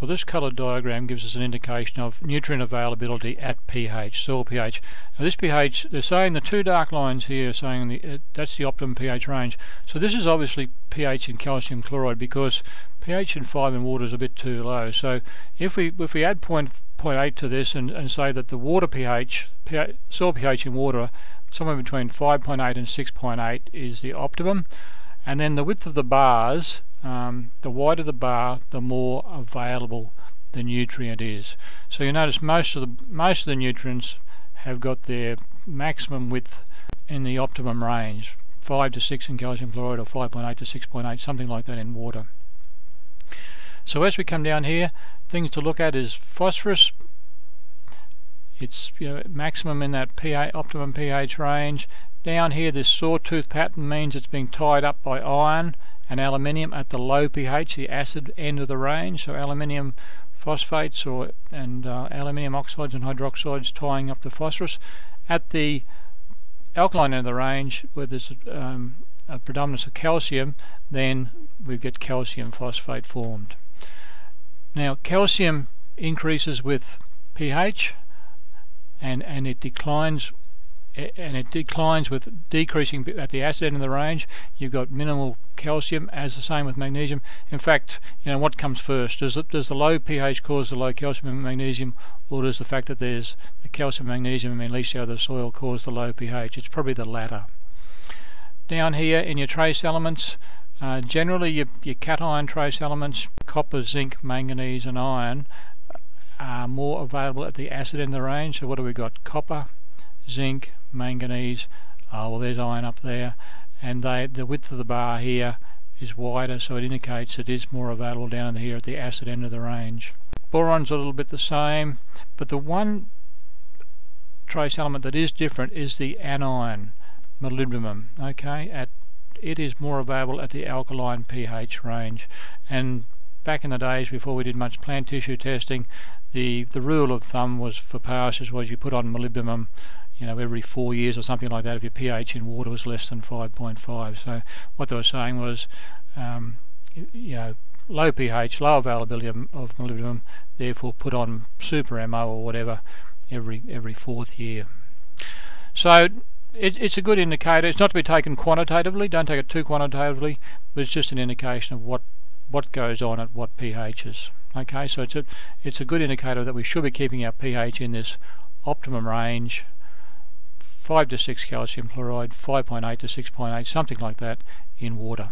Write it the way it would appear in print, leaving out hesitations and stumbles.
Well, this coloured diagram gives us an indication of nutrient availability at pH, soil pH. Now this pH, they're saying the two dark lines here are saying that's the optimum pH range. So this is obviously pH in calcium chloride, because pH in 5 in water is a bit too low. So if we add 0.8 to this and say that the water pH, soil pH in water, somewhere between 5.8 and 6.8 is the optimum, and then the width of the bars, the wider the bar, the more available the nutrient is. So you notice most of the nutrients have got their maximum width in the optimum range, 5 to 6 in calcium chloride, or 5.8 to 6.8, something like that in water. So as we come down here, things to look at is phosphorus. It's maximum in that optimum pH range. Down here, this sawtooth pattern means it's being tied up by iron and aluminium at the low pH, the acid end of the range. So aluminium phosphates and aluminium oxides and hydroxides tying up the phosphorus. At the alkaline end of the range, where there's a predominance of calcium, then we get calcium phosphate formed. Now calcium increases with pH, and it declines with decreasing at the acid end of the range. You've got minimal calcium, as the same with magnesium. In fact, what comes first? Does the low pH cause the low calcium and magnesium, or does the fact that there's the calcium and magnesium being leached out of the soil cause the low pH? It's probably the latter. Down here in your trace elements, generally your cation trace elements, copper, zinc, manganese and iron, are more available at the acid end of the range. So what do we got? Copper, zinc, manganese, well there's iron up there, and the width of the bar here is wider, so it indicates it is more available down here at the acid end of the range. Boron's a little bit the same, but the one trace element that is different is the anion, molybdenum. Okay, it is more available at the alkaline pH range, and back in the days before we did much plant tissue testing, the rule of thumb was for pastures was you put on molybdenum every 4 years or something like that if your pH in water was less than 5.5. So what they were saying was low pH, low availability of molybdenum, therefore put on super MO or whatever every fourth year. So it's a good indicator. It's not to be taken quantitatively, don't take it too quantitatively, but it's just an indication of what goes on at what pHs. Okay, so it's a good indicator that we should be keeping our pH in this optimum range, 5 to 6 calcium chloride, 5.8 to 6.8, something like that in water.